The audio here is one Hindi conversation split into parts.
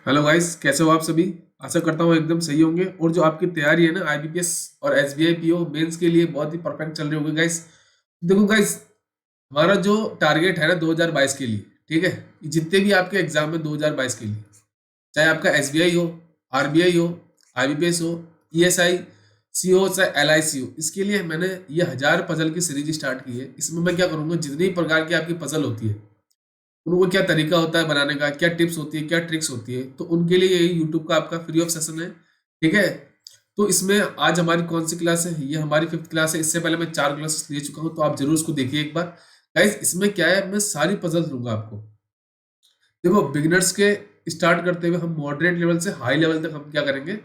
हेलो गाइस, कैसे हो आप सभी। आशा करता हूँ एकदम सही होंगे और जो आपकी तैयारी है ना आईबीपीएस और एसबीआई पीओ मेंस के लिए बहुत ही परफेक्ट चल रही होगी गाइस। देखो गाइस, हमारा जो टारगेट है ना 2022 के लिए, ठीक है, ये जितने भी आपके एग्जाम है 2022 के लिए, चाहे आपका एसबीआई हो, आरबीआई हो, आईबीपीएस हो, ईएसआई सी हो, चाहे एलआईसी हो, इसके लिए मैंने ये 1000 पजल की सीरीज स्टार्ट की है। इसमें मैं क्या करूंगा, जितनी प्रकार की आपकी पजल होती है उनको क्या तरीका होता है बनाने का, क्या टिप्स होती है, क्या ट्रिक्स होती है, तो उनके लिए यही यूट्यूब का आपका फ्री ऑफ सेशन है। ठीक है। तो इसमें आज हमारी कौन सी क्लास है, ये हमारी 5th क्लास है। इससे पहले मैं 4 क्लासेस ले चुका हूँ, तो आप जरूर उसको देखिए एक बार। गाइस, इसमें क्या है, मैं सारी पजल दूंगा आपको। देखो, बिगिनर्स के स्टार्ट करते हुए हम मॉडरेट लेवल से हाई लेवल तक हम क्या करेंगे,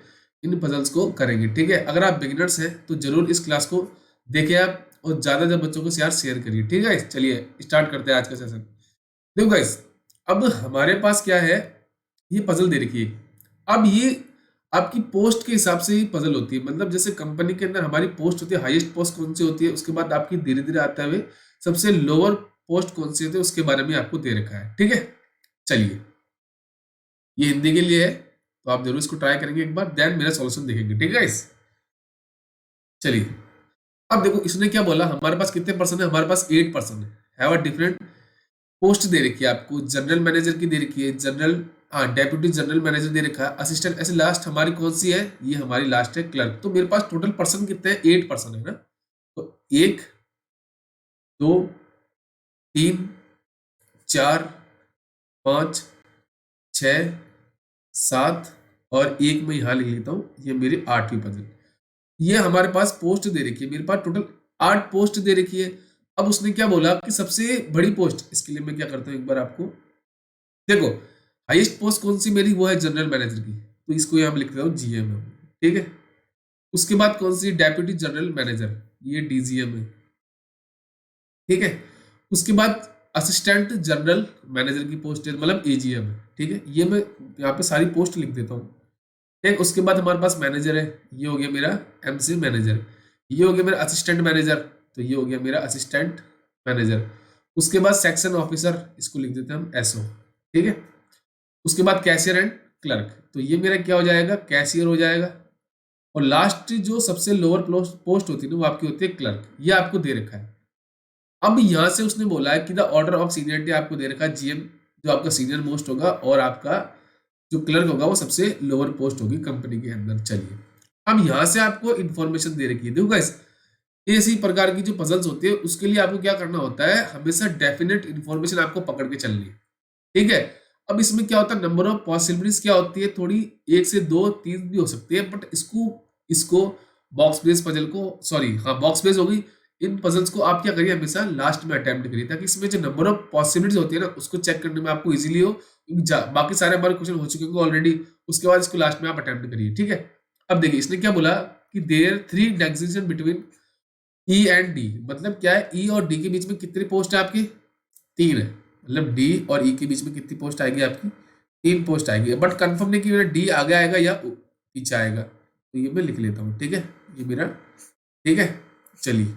इन पजल्स को करेंगे। ठीक है। अगर आप बिगिनर्स हैं तो जरूर इस क्लास को देखें आप, और ज्यादा ज्यादा बच्चों को यार शेयर करिए। ठीक है। चलिए स्टार्ट करते हैं आज का सेशन। देखो गाइस, अब हमारे पास क्या है, ये पजल दे रखी है। अब ये आपकी पोस्ट के हिसाब से ही पजल होती है। मतलब जैसे कंपनी के अंदर हमारी पोस्ट होती है, हाईएस्ट पोस्ट कौन सी होती है, उसके बाद आपकी धीरे धीरे आते हुए सबसे लोअर पोस्ट कौन सी होती है, उसके बारे में आपको दे रखा है। ठीक है। चलिए, ये हिंदी के लिए है, तो आप जरूर इसको ट्राई करेंगे एक बार, देन मेरा सॉल्यूशन देखेंगे। ठीक है गाइस। चलिए, अब देखो इसने क्या बोला, हमारे पास कितने पर्सन है, हमारे पास 8 पर्सन है। हैव अ डिफरेंट पोस्ट दे रखी है आपको। जनरल मैनेजर की दे रखी है, जनरल, हाँ, डेप्यूटी जनरल मैनेजर दे रखा है, असिस्टेंट, ऐसे लास्ट हमारी कौन सी है, ये हमारी लास्ट है क्लर्क। तो मेरे पास टोटल पर्सन कितने हैं, 8 पर्सन है ना। तो 1, 2, 3, 4, 5, 6, 7 और एक मैं यहाँ लिख लेता हूँ, ये मेरी 8वीं पजल। ये हमारे पास पोस्ट दे रखी है, मेरे पास टोटल 8 पोस्ट दे रखी है। अब उसने क्या बोला कि सबसे बड़ी पोस्ट, इसके लिए मैं क्या करता हूँ एक बार आपको देखो, हाईएस्ट पोस्ट कौन सी मेरी, वो है जनरल मैनेजर की, तो इसको यहाँ पे लिख देता हूँ जीएम है। ठीक है। उसके बाद कौन सी, डेप्यूटी जनरल मैनेजर, ये डीजीएम है। ठीक है। उसके बाद असिस्टेंट जनरल मैनेजर की पोस्ट है, मतलब एजीएम है। ठीक है। ये मैं यहाँ पे सारी पोस्ट लिख देता हूँ। ठीक। उसके बाद हमारे पास मैनेजर है, ये हो गया मेरा एमसी मैनेजर। ये हो गया मेरा असिस्टेंट मैनेजर, तो ये हो गया मेरा असिस्टेंट मैनेजर। उसके बाद सेक्शन ऑफिसर, इसको लिख देते हैं हम एसओ। ठीक है। उसके बाद कैशियर एंड क्लर्क, तो ये मेरा क्या हो जाएगा, कैशियर हो जाएगा। और लास्ट जो सबसे लोअर पोस्ट होती है ना, वो आपकी होती है क्लर्क। ये आपको दे रखा है। अब यहां से उसने बोला है कि द ऑर्डर ऑफ सीनियरिटी आपको दे रखा है जीएम, जो आपका सीनियर मोस्ट होगा, और आपका जो क्लर्क होगा वो सबसे लोअर पोस्ट होगी कंपनी के अंदर। चलिए, अब यहां से आपको इंफॉर्मेशन दे रखी है। देखो गाइस, इसी प्रकार की जो पजल्स होती है उसके लिए आपको क्या करना होता है, हमेशा डेफिनेट इंफॉर्मेशन आपको पकड़ के चलनी है। ठीक है। अब इसमें क्या होता है, नंबर ऑफ पॉसिबिलिटीज क्या होती है, थोड़ी 1 से 2 3 भी हो सकती है, बट इसको इसको बॉक्स बेस पजल को, सॉरी हाँ बॉक्स बेस होगी, इन पजल्स को आप क्या करिए, हमेशा लास्ट में अटेम्प्ट करिए, ताकि इसमें जो नंबर ऑफ पॉसिबिलिटीज होती है ना, उसको चेक करने में आपको इजीली हो, क्योंकि बाकी सारे हमारे क्वेश्चन हो चुके होंगे ऑलरेडी। उसके बाद इसको लास्ट में आप अटेम्प्ट करिए। ठीक है। अब देखिए इसने क्या बोला कि there 3 between E and D, मतलब क्या है, ई और डी के बीच में कितनी पोस्ट है आपकी, 3 है। मतलब डी और ई के बीच में कितनी पोस्ट आएगी आपकी, 3 पोस्ट आएगी। बट कंफर्म नहीं कि मेरा डी आगे आएगा या पीछे आएगा, तो ये मैं लिख लेता हूँ। ठीक है। ये मेरा, ठीक है। चलिए,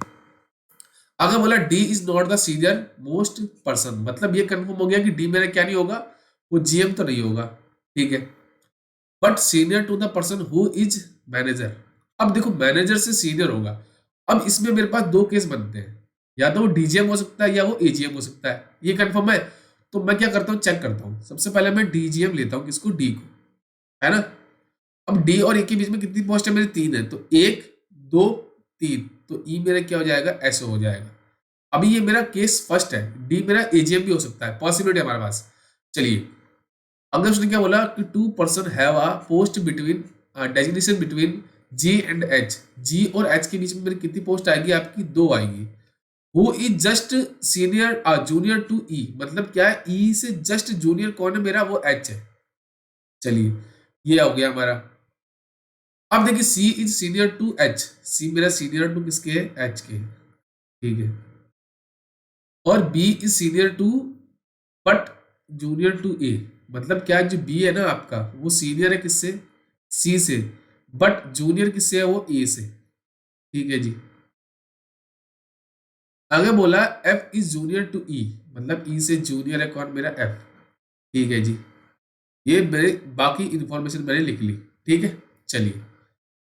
अगर बोला D is not the senior most person, मतलब ये कंफर्म हो गया कि डी मेरा क्या नहीं होगा, वो जीएम तो नहीं होगा। ठीक है। But senior to the person who is manager. अब देखो, मैनेजर से सीनियर होगा। अब इसमें मेरे पास 2 केस बनते हैं, या तो वो डीजीएम हो सकता है या वो एजीएम हो सकता है। ये कंफर्म है। तो मैं क्या करता हूँ, चेक करता हूँ। सबसे पहले मैं डीजीएम लेता हूँ, किसको, डी को, है ना। अब डी और ए के बीच में कितनी पोस्ट है मेरी, 3 है, तो 1, 2, 3, तो ई मेरा क्या हो जाएगा, ऐसे हो जाएगा। अभी ये मेरा केस फर्स्ट है, डी मेरा एजीएम भी हो सकता है, पॉसिबिलिटी हमारे पास। चलिए, अगर उसने क्या बोला कि 2 person have a post between, designation between G and H, G और एच के बीच में मेरी कितनी पोस्ट आएगी आपकी, 2 आएगी। Who is just senior junior to E, मतलब क्या है, ई से जस्ट जूनियर कौन है मेरा, वो एच है। चलिए, ये हो गया हमारा। अब देखिए, सी इज सीनियर टू एच, सी मेरा सीनियर टू किसके है, एच के। ठीक है। और B is senior to, but junior to A, मतलब क्या है, जो बी है ना आपका, वो सीनियर है किससे, सी से, बट जूनियर किससे है, वो ए से। ठीक है जी। आगे बोला F is junior to E, मतलब ई से जूनियर है कौन, मेरा एफ। ठीक है जी। ये मेरे बाकी इंफॉर्मेशन मैंने लिख ली, ठीक है। चलिए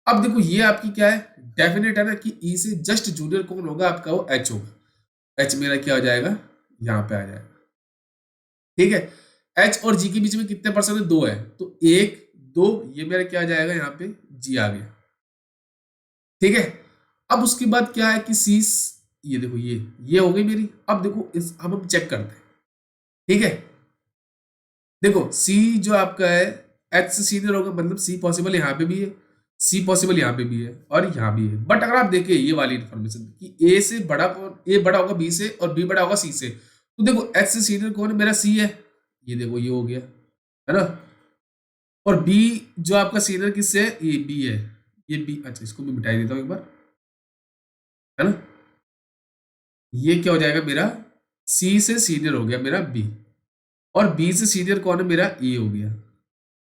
अब देखो ये आपकी क्या है, डेफिनेट है ना कि ई से जस्ट जूनियर कौन होगा आपका, वो एच होगा। एच मेरा क्या हो जाएगा, यहाँ पे आ जाएगा, ठीक है। एच और जी के बीच में कितने परसेंट है, 2 है, तो 1 2 ये मेरा क्या आ जाएगा, यहाँ पे जी आ गया, ठीक है। अब उसके बाद क्या है कि सी, ये देखो ये हो गई मेरी। अब देखो इस अब हम चेक करते हैं, ठीक है। देखो सी जो आपका है एच से सीनियर होगा, मतलब सी पॉसिबल यहाँ पे भी है, सी पॉसिबल यहाँ पे भी है और यहाँ भी है। बट अगर आप देखें ये वाली इंफॉर्मेशन कि ए से बड़ा कौन, ए बड़ा होगा बी से और बी बड़ा होगा सी से, तो देखो एच से सीनियर कौन है, मेरा सी है। ये देखो ये हो गया, है ना। और बी जो आपका सीनियर किससे है, ये बी है, ये बी। अच्छा इसको मैं मिटाई देता हूँ एक बार, है ना। ये क्या हो जाएगा मेरा, सी से सीनियर हो गया मेरा बी, और बी से सीनियर कौन है, मेरा ए हो गया,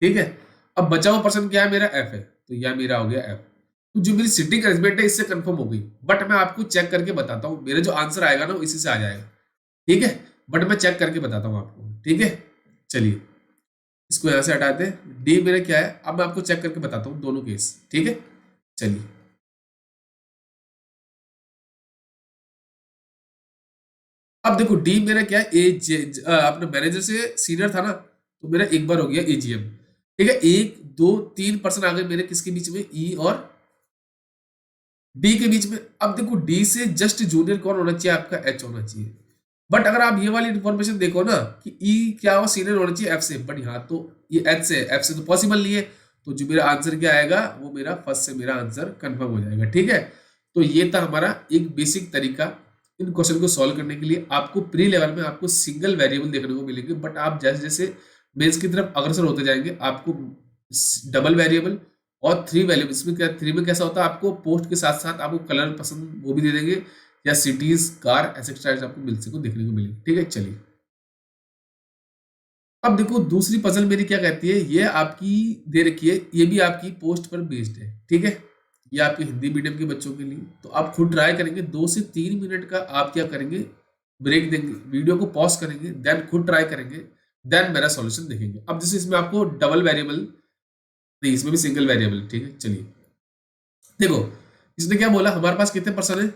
ठीक है। अब बचा हुआ पर्सन क्या है, मेरा एफ है, तो यह मेरा हो गया एफ। तो जो मेरी सिटिंग अरेंजमेंट है इससे कंफर्म हो गई। बट मैं आपको चेक करके बताता हूँ, मेरा जो आंसर आएगा ना वो इसी से आ जाएगा, ठीक है। बट मैं चेक करके बताता हूँ आपको, ठीक है। चलिए इसको यहां से हटाते हैं, डी मेरा क्या है, अब मैं आपको चेक करके बताता हूँ दोनों केस, ठीक है। चलिए अब देखो डी मेरा क्या है, अपने मैनेजर से सीनियर था ना, तो मेरा एक बार हो गया एजीएम, ठीक है। 1 2 3 पर्सन आ गए मेरे किसके बीच में, ई और डी के बीच में। अब देखो डी से जस्ट जूनियर कौन होना चाहिए, आपका एच होना चाहिए। बट अगर आप ये वाली इंफॉर्मेशन देखो ना कि ई क्या हो, सीनियर होना चाहिए एफ से, बट यहाँ तो ये एच से, एफ से तो पॉसिबल नहीं है। तो जो मेरा आंसर क्या आएगा, वो मेरा फर्स्ट से मेरा आंसर कंफर्म हो जाएगा, ठीक है। तो ये था हमारा एक बेसिक तरीका इन क्वेश्चन को सॉल्व करने के लिए। आपको प्री लेवल में आपको सिंगल वेरिएबल देखने को मिलेंगे, बट आप जैसे जैसे मेंस की तरफ अग्रसर होते जाएंगे आपको डबल वेरिएबल और 3 वेरिएबल, इसमें क्या 3 में कैसा होता है, आपको पोस्ट के साथ साथ आपको कलर पसंद वो भी दे देंगे, या सिटीज कार एसेट्रा आपको मिलने को देखने को मिलेगी, ठीक है। चलिए अब देखो दूसरी पजल मेरी क्या कहती है, ये आपकी दे रखी है, ये भी आपकी पोस्ट पर बेस्ड है, ठीक है। ये आपके हिंदी मीडियम के बच्चों के लिए, तो आप खुद ट्राई करेंगे, 2 से 3 मिनट का आप क्या करेंगे, ब्रेक देंगे, वीडियो को पॉज करेंगे, देन खुद ट्राई करेंगे, देन मेरा सॉल्यूशन देखेंगे। अब जैसे इसमें आपको डबल वेरिएबल नहीं, इसमें भी सिंगल वेरिएबल, ठीक है। चलिए देखो इसने क्या बोला, हमारे पास कितने पर्सन है,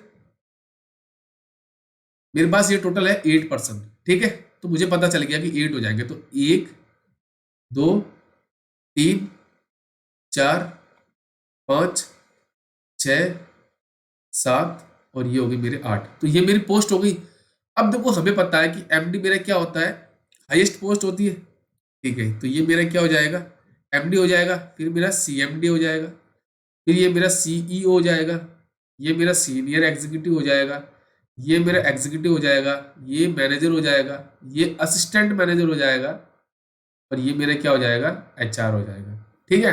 मेरे पास ये टोटल है 8 पर्सन, ठीक है। तो मुझे पता चल गया कि 8 हो जाएंगे, तो 1 2 3 4 5 6 7 और ये हो गई मेरे 8, तो ये मेरी पोस्ट हो गई। अब देखो हमें पता है कि एमडी मेरा क्या होता है, हाईएस्ट पोस्ट होती है, ठीक है। तो ये मेरा क्या हो जाएगा, एमडी हो जाएगा, फिर मेरा सीएमडी हो जाएगा, फिर ये मेरा सीईओ हो जाएगा, ये मेरा सीनियर एग्जीक्यूटिव हो जाएगा, ये मेरा एग्जीक्यूटिव हो जाएगा, ये मैनेजर हो जाएगा, ये असिस्टेंट मैनेजर हो जाएगा, और ये मेरा क्या हो जाएगा, एचआर हो जाएगा, ठीक है।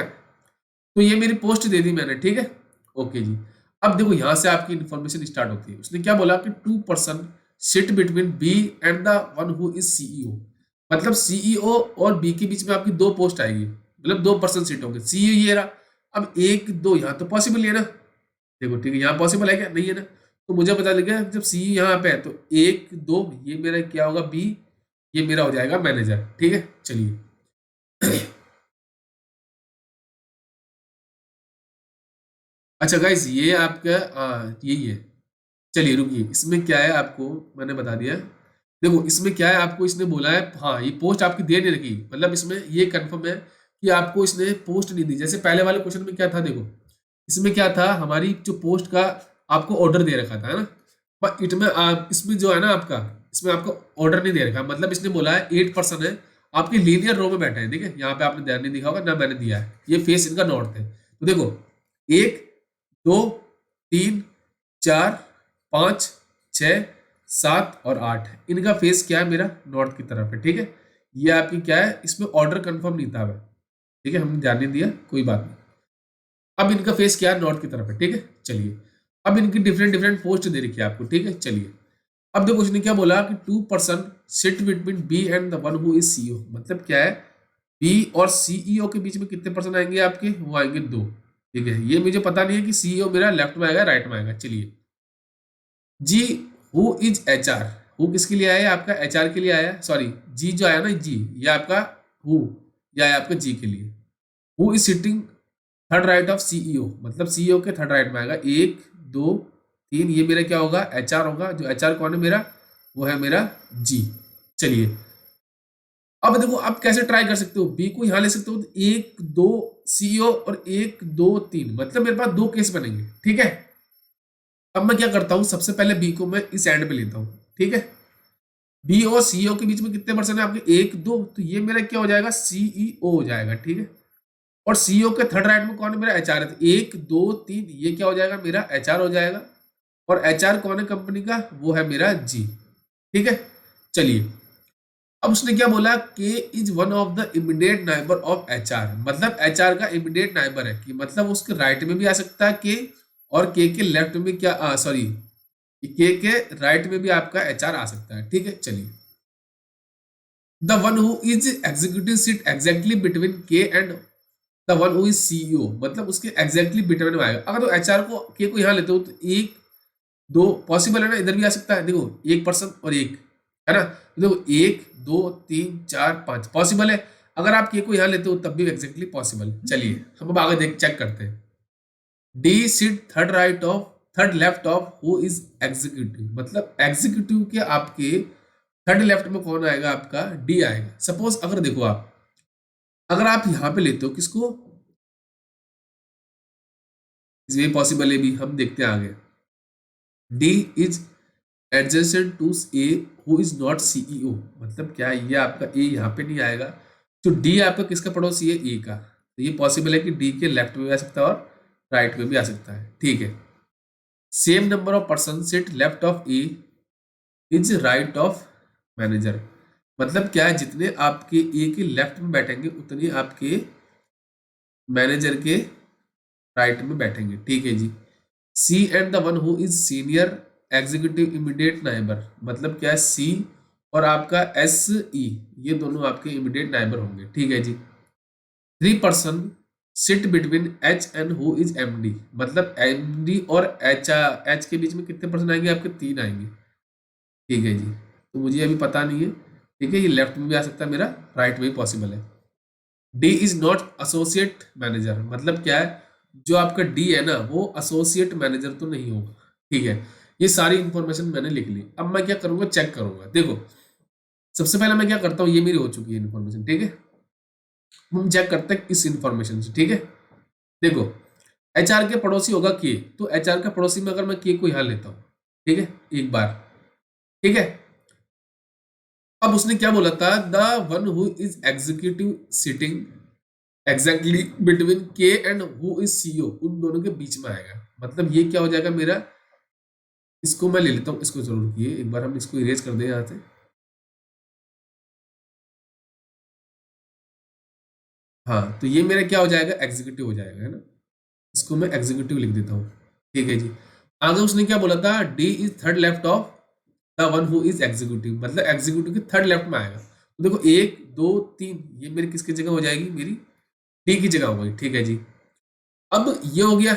तो ये मेरी पोस्ट दे दी मैंने, ठीक है। ओके जी। अब देखो यहां से आपकी इंफॉर्मेशन स्टार्ट होती है। उसने क्या बोला कि 2 person sit between B and the one who is CEO, मतलब सीईओ और बी के बीच में आपकी 2 पोस्ट आएगी, मतलब 2 पर्सन सीट होंगे, सीईओ ये रहा। अब 1 2 यहाँ तो पॉसिबल नहीं है ना, देखो ठीक है, यहाँ पॉसिबल है क्या, नहीं है ना। तो मुझे पता लग गया जब सी यहाँ पे है तो 1 2 ये मेरा क्या होगा, बी, ये मेरा हो जाएगा मैनेजर, ठीक है। चलिए अच्छा गाइस ये आपका यही है। चलिए रुकिए, इसमें क्या है आपको मैंने बता दिया। देखो इसमें क्या है, आपको इसने बोला है, हाँ ये पोस्ट आपकी दे नहीं रखी, मतलब इसमें ये कंफर्म है कि आपको इसने पोस्ट नहीं दी। जैसे पहले वाले क्वेश्चन में क्या था, देखो इसमें क्या था, हमारी जो पोस्ट का आपको ऑर्डर दे रखा था, है ना। पर इट में इसमें जो है ना आपका, इसमें आपको ऑर्डर नहीं दे रखा, मतलब इसने बोला है 8 पर्सन है आपके लीनियर रो में बैठे हैं, ठीक है। यहाँ पे आपने ध्यान नहीं दिखा होगा ना, मैंने दिया है, ये फेस इनका नॉर्थ है। तो देखो 1 2 3 4 5 6 7 और 8 इनका फेस क्या है, मेरा नॉर्थ की तरफ है, ठीक है। ये आपकी क्या है, इसमें ऑर्डर कंफर्म नहीं था, ठीक है, हमने ध्यान नहीं दिया, कोई बात नहीं। अब इनका फेस क्या है, नॉर्थ की तरफ है, ठीक है। चलिए अब इनकी डिफरेंट डिफरेंट पोस्ट दे रखी है आपको, ठीक है। चलिए अब देखो उसने क्या बोला कि 2 person sit between B and the one who is CEO, मतलब क्या है, बी और सीईओ के बीच में कितने पर्सन आएंगे आपके, वो आएंगे 2, ठीक है। ये मुझे पता नहीं है कि सीईओ मेरा लेफ्ट में आएगा राइट में आएगा। चलिए जी, हु इज एचआर, हु किसके लिए आया है, आपका एचआर के लिए आया है, सॉरी जी जो आया ना जी, ये आपका हु, या है आपका जी के लिए। Who is sitting third right of CEO, मतलब सीईओ के थर्ड राइट में आएगा, 1 2 3, ये मेरा क्या होगा, एचआर होगा। जो एचआर कौन है मेरा, वो है मेरा जी। चलिए अब देखो आप कैसे ट्राई कर सकते हो, बी को यहां ले सकते हो, तो 1 2 सीईओ और 1 2 3, मतलब मेरे पास 2 केस बनेंगे, ठीक है। अब मैं क्या करता हूं, सबसे पहले बी को मैं इस एंड पे लेता हूं, ठीक है। बी और सीईओ के बीच में कितने परसेंट है आपके, 1 2, तो ये मेरा क्या हो जाएगा, सीईओ हो जाएगा, ठीक है। और सीईओ के थर्ड राइट में कौन है मेरा, एचआर है, तो 1 2 3, ये क्या हो जाएगा मेरा, एचआर हो जाएगा। और एचआर कौन है कंपनी का, वो है मेरा जी, ठीक है। चलिए अब उसने क्या बोला, के is one of the immediate neighbour of HR, मतलब एचआर का इमीडिएट नाइबर है, कि मतलब उसके राइट में भी आ सकता है के, और के लेफ्ट में क्या, सॉरी, के राइट में भी आपका एचआर आ सकता है, ठीक है। चलिए the one who is executive seat exactly between K and the one who is CEO, मतलब उसके एग्जैक्टली बिटवीन में आएगा। अगर तो एचआर को के को यहाँ लेते हो तो 1 2 पॉसिबल है ना, इधर भी आ सकता है, देखो 1% और 1 है ना, देखो 1 2 3 4 5 पॉसिबल है। अगर आप के को यहाँ लेते हो तब भी एग्जैक्टली पॉसिबल। चलिए हम अब आगे देख चेक करते हैं। D sit third left of who is executive, मतलब एग्जीक्यूटिव के आपके थर्ड लेफ्ट में कौन आएगा, आपका डी आएगा। सपोज अगर देखो आप, अगर आप यहां पे लेते हो किसको, ये पॉसिबल है भी, हम देखते हैं आगे। D is adjacent to A who is not CEO, मतलब क्या है, ये आपका ए यहाँ पे नहीं आएगा। तो डी आपका किसका पड़ोसी है, ए का, तो ये पॉसिबल है कि डी के लेफ्ट में भी आ सकता है और राइट में भी आ सकता है, ठीक है। Same number of person sit left of A is right of manager, मतलब क्या है, जितने आपके ए के लेफ्ट में बैठेंगे उतने आपके मैनेजर के राइट में बैठेंगे, ठीक है जी। C and the one who is senior executive immediate neighbour, मतलब क्या है, सी और आपका एस ई, ये दोनों आपके इमीडिएट नाइबर होंगे, ठीक है जी। 3 person sit between H and who is MD, मतलब एमडी और एच के बीच में कितने पर्सन आएंगे, आपके 3 आएंगे, ठीक है जी। तो मुझे अभी पता नहीं है, ठीक है, ये लेफ्ट में भी आ सकता है मेरा, राइट में भी पॉसिबल है। D is not associate manager, मतलब क्या है, जो आपका डी है ना वो एसोसिएट मैनेजर तो नहीं होगा, ठीक है। ये सारी इंफॉर्मेशन मैंने लिख ली। अब मैं क्या करूंगा, चेक करूंगा। देखो सबसे पहले मैं क्या करता हूँ, ये मेरी हो चुकी है इन्फॉर्मेशन, ठीक है। हम चेक करते हैं इस इंफॉर्मेशन से, ठीक है। देखो एचआर के पड़ोसी होगा के, तो एचआर का पड़ोसी में अगर मैं के को यहां लेता हूं, ठीक है, एक बार, ठीक है। अब उसने क्या बोला था, the one who is executive sitting exactly between K and who is CEO, उन दोनों के बीच में आएगा, मतलब ये क्या हो जाएगा मेरा, इसको मैं ले लेता हूँ, इसको जरूर किए एक बार, हम इसको इरेज कर दें यहाँ से। हाँ तो ये मेरा क्या हो जाएगा, एग्जीक्यूटिव हो जाएगा, है ना। इसको मैं एग्जीक्यूटिव लिख देता हूँ, ठीक है जी। आगे उसने क्या बोला था, D is third left of the one who is executive, मतलब एग्जीक्यूटिव के थर्ड लेफ्ट में आएगा। तो देखो 1 2 3, ये मेरी किसकी जगह हो जाएगी, मेरी डी की जगह हो गई, ठीक है जी। अब ये हो गया।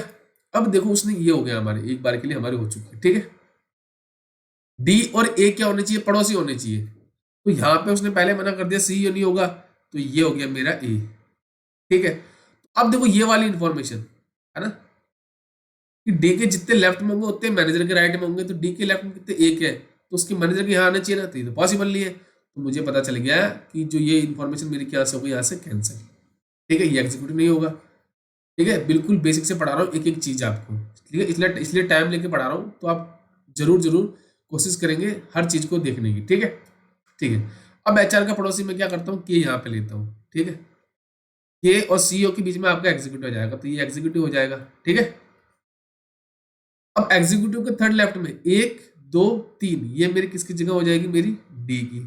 अब देखो उसने, ये हो गया हमारे, एक बार के लिए हमारे हो चुके हैं, ठीक है। डी और ए क्या होने चाहिए, पड़ोसी होने चाहिए। तो यहाँ पे उसने पहले मना कर दिया, सी नहीं होगा, तो ये हो गया मेरा ए, ठीक है। अब देखो ये वाली इंफॉर्मेशन है ना, कि डी के जितने लेफ्ट में होंगे उतने मैनेजर के राइट में होंगे, तो डी के लेफ्ट में कितने, एक है, तो उसके मैनेजर के यहाँ आना चाहिए ना, तो ये तो पॉसिबल नहीं है। तो मुझे पता चल गया कि जो ये इन्फॉर्मेशन मेरी क्या से होगी, यहाँ से कैंसिल, ठीक है, ये एग्जीक्यूटिव नहीं होगा, ठीक है। बिल्कुल बेसिक से पढ़ा रहा हूँ एक एक चीज आपको, ठीक है, इसलिए इसलिए टाइम लेके पढ़ा रहा हूँ, तो आप जरूर जरूर कोशिश करेंगे हर चीज को देखने की, ठीक है, ठीक है। अब एचआर का पड़ोसी मैं क्या करता हूँ, के यहाँ पे लेता हूँ, ठीक है। के और सीईओ के बीच में आपका एग्जीक्यूटिव हो जाएगा, तो ये एग्जीक्यूटिव हो जाएगा, ठीक है। अब एग्जीक्यूटिव के थर्ड लेफ्ट में 1 2 3, ये मेरी किसकी जगह हो जाएगी, मेरी डी की,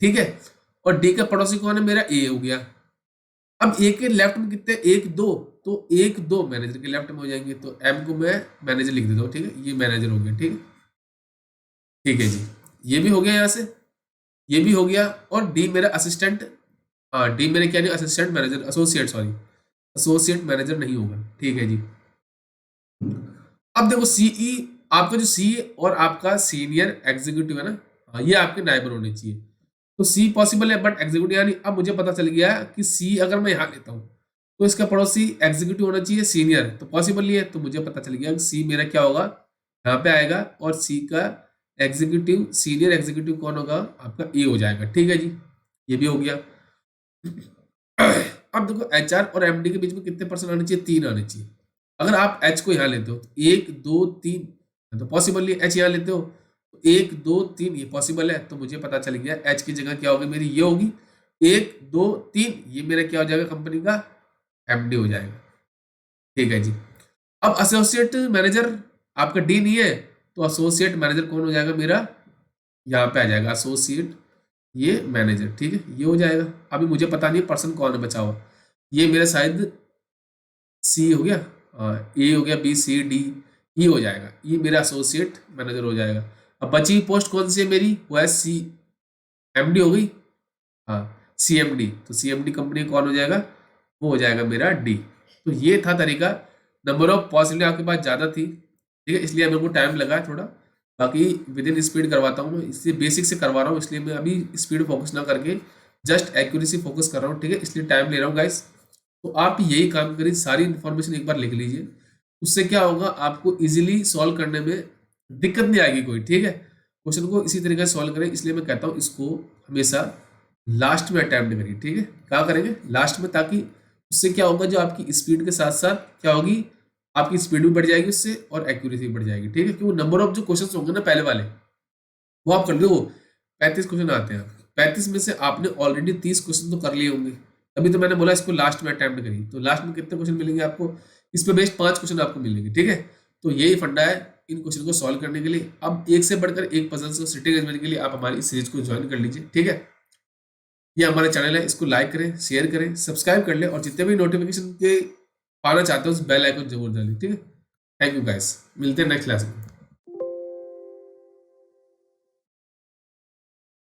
ठीक है। और डी का पड़ोसी कौन है, मेरा ए हो गया। अब ए के लेफ्ट में कितने, 1 2, तो 1 2 मैनेजर के लेफ्ट में हो जाएंगे, तो एम को मैं मैनेजर लिख देता हूँ, ठीक है, ये मैनेजर हो गया, ठीक है, ठीक है जी। ये भी हो गया यहाँ से, ये भी हो गया। और डी मेरा असिस्टेंट, हाँ डी मेरे क्या नहीं, assistant manager, associate sorry, associate manager नहीं होगा, ठीक है जी। अब देखो सीई, आपका जो सी और आपका सीनियर एग्जीक्यूटिव है ना, हाँ, ये आपके नाइबर होने चाहिए। तो सी पॉसिबल है बट एग्जीक्यूटिव यानी अब मुझे पता चल गया कि सी अगर मैं यहाँ लेता हूँ तो इसका पड़ोसी एग्जीक्यूटिव होना चाहिए सीनियर, तो पॉसिबल नहीं है, तो मुझे पता चल गया कि सी मेरा क्या होगा, यहाँ पे आएगा, और सी का एग्जीक्यूटिव सीनियर एग्जीक्यूटिव कौन होगा, आपका ए हो जाएगा। ठीक है जी, ये भी हो गया। अब देखो एचआर और एमडी के बीच में कितने पर्सन आने चाहिए, 3 आने चाहिए। अगर आप एच को यहाँ लेते हो तो 1 2 3 तो पॉसिबल नहीं, एच यहाँ लेते हो तो 1 2 3 ये पॉसिबल है, तो मुझे पता चल गया एच की जगह क्या होगी मेरी, ये होगी 1 2 3, ये मेरा क्या हो जाएगा कंपनी का एमडी हो जाएगा। ठीक है जी। अब एसोसिएट मैनेजर आपका डी नहीं है, तो एसोसिएट मैनेजर कौन हो जाएगा मेरा, यहाँ पे आ जाएगा एसोसिएट ये मैनेजर। ठीक है, ये हो जाएगा। अभी मुझे पता नहीं पर्सन कौन है बचा हुआ, ये मेरा शायद सी हो गया, ए हो गया, बी सी डी ई हो जाएगा, ये मेरा एसोसिएट मैनेजर हो जाएगा। अब बची हुई पोस्ट कौन सी है मेरी, वो है सी एम डी हो गई, हाँ सी एम डी, तो सी एम डी कंपनी कौन हो जाएगा, वो हो जाएगा मेरा डी। तो ये था तरीका। नंबर ऑफ पॉसिबिलिटी आपके पास ज़्यादा थी, ठीक है, इसलिए मेरे को टाइम लगा थोड़ा। बाकी विद इन स्पीड करवाता हूँ, इसलिए बेसिक से करवा रहा हूँ, इसलिए मैं अभी स्पीड फोकस ना करके जस्ट एक्यूरेसी फोकस कर रहा हूँ। ठीक है, इसलिए टाइम ले रहा हूँ गाइस। तो आप यही काम करिए, सारी इन्फॉर्मेशन एक बार लिख लीजिए, उससे क्या होगा आपको इजीली सॉल्व करने में दिक्कत नहीं आएगी कोई। ठीक है, क्वेश्चन को इसी तरीके से सॉल्व करें, इसलिए मैं कहता हूँ इसको हमेशा लास्ट में अटैम्प्ट करिए। ठीक है, क्या करेंगे लास्ट में, ताकि उससे क्या होगा, जो आपकी स्पीड के साथ साथ क्या होगी, आपकी स्पीड भी बढ़ जाएगी उससे और एक्यूरेसी भी बढ़ जाएगी। ठीक है, क्योंकि नंबर ऑफ जो क्वेश्चन होंगे ना पहले वाले वो आप कर लो, 35 क्वेश्चन आते हैं, 35 में से आपने ऑलरेडी 30 क्वेश्चन तो कर लिए होंगे, अभी तो मैंने बोला इसको लास्ट में अटैम्प्ट करिए। तो लास्ट में कितने क्वेश्चन मिलेंगे आपको, इस पे बेस्ड 5 क्वेश्चन आपको मिलेंगे। ठीक है, तो यही फंडा है इन क्वेश्चन को सॉल्व करने के लिए। अब एक से बढ़कर एक पजल्स को सिटिंग अरेंजमेंट के लिए आप हमारी इस सीरीज को ज्वाइन कर लीजिए। ठीक है, ये हमारा चैनल है, इसको लाइक करें, शेयर करें, सब्सक्राइब कर लें, और जितने भी नोटिफिकेशन के पाना चाहते हो उस बेल आइकन जरूर डालें। ठीक है, थैंक यू गाइस, मिलते हैं नेक्स्ट क्लास में।